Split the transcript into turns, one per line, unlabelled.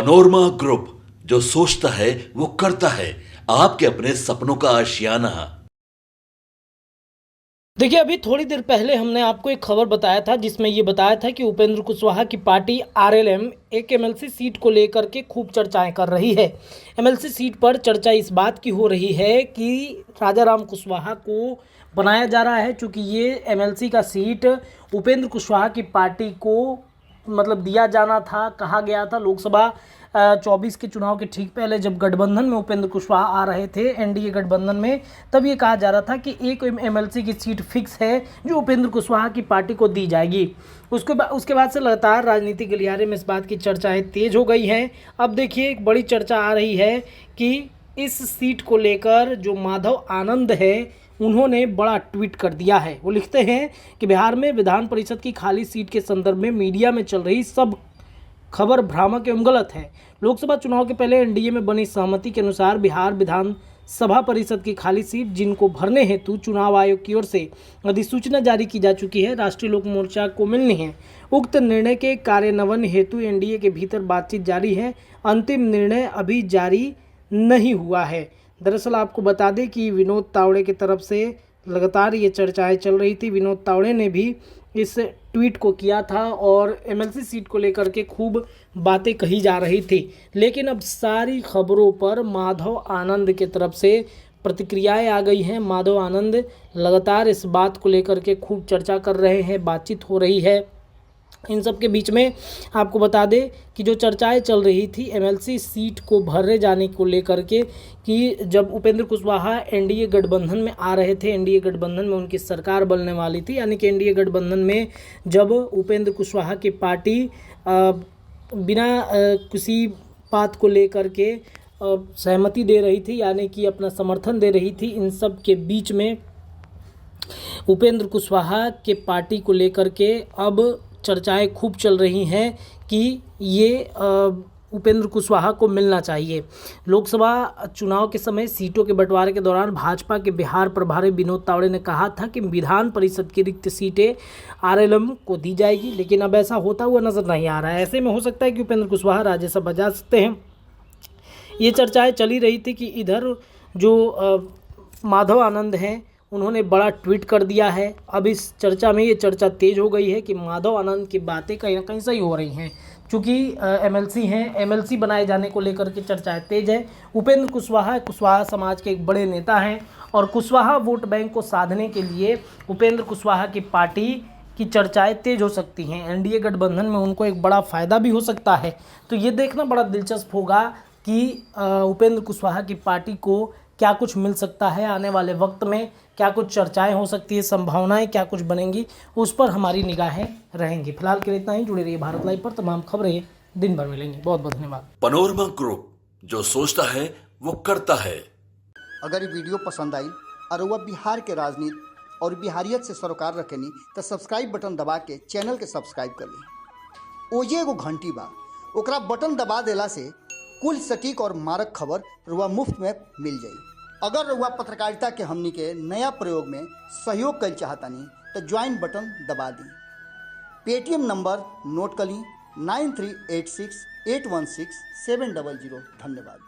Panorama group, जो सोचता है वो करता है। आपके अपने सपनों का आशियाना।
देखिए, अभी थोड़ी देर पहले हमने आपको एक खबर बताया था जिसमें ये बताया था कि उपेंद्र कुशवाहा की पार्टी आरएलएम एक एमएलसी सीट को लेकर के खूब चर्चाएं कर रही है। एमएलसी सीट पर चर्चा इस बात की हो रही है कि राजाराम कुशवाहा को बनाया जा रहा है, चूँकि ये एमएलसी का सीट उपेंद्र कुशवाहा की पार्टी को मतलब दिया जाना था। कहा गया था लोकसभा 24 के चुनाव के ठीक पहले, जब गठबंधन में उपेंद्र कुशवाहा आ रहे थे एनडीए गठबंधन में, तब ये कहा जा रहा था कि एक एमएलसी की सीट फिक्स है जो उपेंद्र कुशवाहा की पार्टी को दी जाएगी। उसके बाद से लगातार राजनीतिक गलियारे में इस बात की चर्चाएं तेज हो गई हैं। अब देखिए, एक बड़ी चर्चा आ रही है कि इस सीट को लेकर जो माधव आनंद है उन्होंने बड़ा ट्वीट कर दिया है। वो लिखते हैं कि बिहार में विधान परिषद की खाली सीट के संदर्भ में मीडिया में चल रही सब खबर भ्रामक एवं गलत है। लोकसभा चुनाव के पहले एनडीए में बनी सहमति के अनुसार बिहार विधान सभा परिषद की खाली सीट जिनको भरने हेतु चुनाव आयोग की ओर से अधिसूचना जारी की जा चुकी है, राष्ट्रीय लोक मोर्चा को मिलनी है। उक्त निर्णय के कार्यान्वयन हेतु एनडीए के भीतर बातचीत जारी है। अंतिम निर्णय अभी जारी नहीं हुआ है। दरअसल आपको बता दें कि विनोद तावड़े की तरफ से लगातार ये चर्चाएं चल रही थी। विनोद तावड़े ने भी इस ट्वीट को किया था और एमएलसी सीट को लेकर के खूब बातें कही जा रही थी। लेकिन अब सारी खबरों पर माधव आनंद की तरफ से प्रतिक्रियाएं आ गई हैं। माधव आनंद लगातार इस बात को लेकर के खूब चर्चा कर रहे हैं, बातचीत हो रही है। इन सब के बीच में आपको बता दें कि जो चर्चाएं चल रही थी एमएलसी सीट को भरे जाने को लेकर के, कि जब उपेंद्र कुशवाहा एनडीए गठबंधन में आ रहे थे, एनडीए गठबंधन में उनकी सरकार बनने वाली थी, यानी कि एनडीए गठबंधन में जब उपेंद्र कुशवाहा की पार्टी बिना किसी बात को लेकर के सहमति दे रही थी, यानी कि अपना समर्थन दे रही थी, इन सब के बीच में उपेंद्र कुशवाहा के पार्टी को लेकर के अब चर्चाएं खूब चल रही हैं कि ये उपेंद्र कुशवाहा को मिलना चाहिए। लोकसभा चुनाव के समय सीटों के बंटवारे के दौरान भाजपा के बिहार प्रभारी विनोद तावड़े ने कहा था कि विधान परिषद की रिक्त सीटें आरएलएम को दी जाएगी, लेकिन अब ऐसा होता हुआ नजर नहीं आ रहा है। ऐसे में हो सकता है कि उपेंद्र कुशवाहा राज्यसभा जा सकते हैं। ये चर्चाएँ चली रही थी कि इधर जो माधव आनंद हैं उन्होंने बड़ा ट्वीट कर दिया है। अब इस चर्चा में ये चर्चा तेज हो गई है कि माधव आनंद की बातें कहीं ना कहीं सही हो रही हैं, क्योंकि एमएलसी हैं, एमएलसी बनाए जाने को लेकर के चर्चाएं तेज है। उपेंद्र कुशवाहा समाज के एक बड़े नेता हैं और कुशवाहा वोट बैंक को साधने के लिए उपेंद्र कुशवाहा की पार्टी की चर्चाएं तेज हो सकती हैं। एनडीए गठबंधन में उनको एक बड़ा फ़ायदा भी हो सकता है। तो ये देखना बड़ा दिलचस्प होगा कि उपेंद्र कुशवाहा की पार्टी को क्या कुछ मिल सकता है आने वाले वक्त में, क्या कुछ चर्चाएं हो सकती है, संभावनाएं क्या कुछ बनेंगी, उस पर हमारी निगाहें रहेंगी। फिलहाल के लिए इतना ही। जुड़े रहिए भारत लाइव पर, तमाम खबरें दिन भर मिलेंगी। बहुत बहुत धन्यवाद।
पनोरमा ग्रुप, जो सोचता है वो करता है।
अगर ये वीडियो पसंद आई और वह बिहार के राजनीति और बिहारियत से सरोकार रखेनी तो सब्सक्राइब बटन दबा के चैनल के सब्सक्राइब कर ली। ओजे एगो घंटी बा, ओकरा बटन दबा देला से कुल सटीक और मारक खबर रुआ मुफ्त में मिल जाई। अगर रुआ पत्रकारिता के हमनी के नया प्रयोग में सहयोग कर चाहतानी तो ज्वाइन बटन दबा दी। पेटीएम नंबर नोट कर ली 9386816700। धन्यवाद।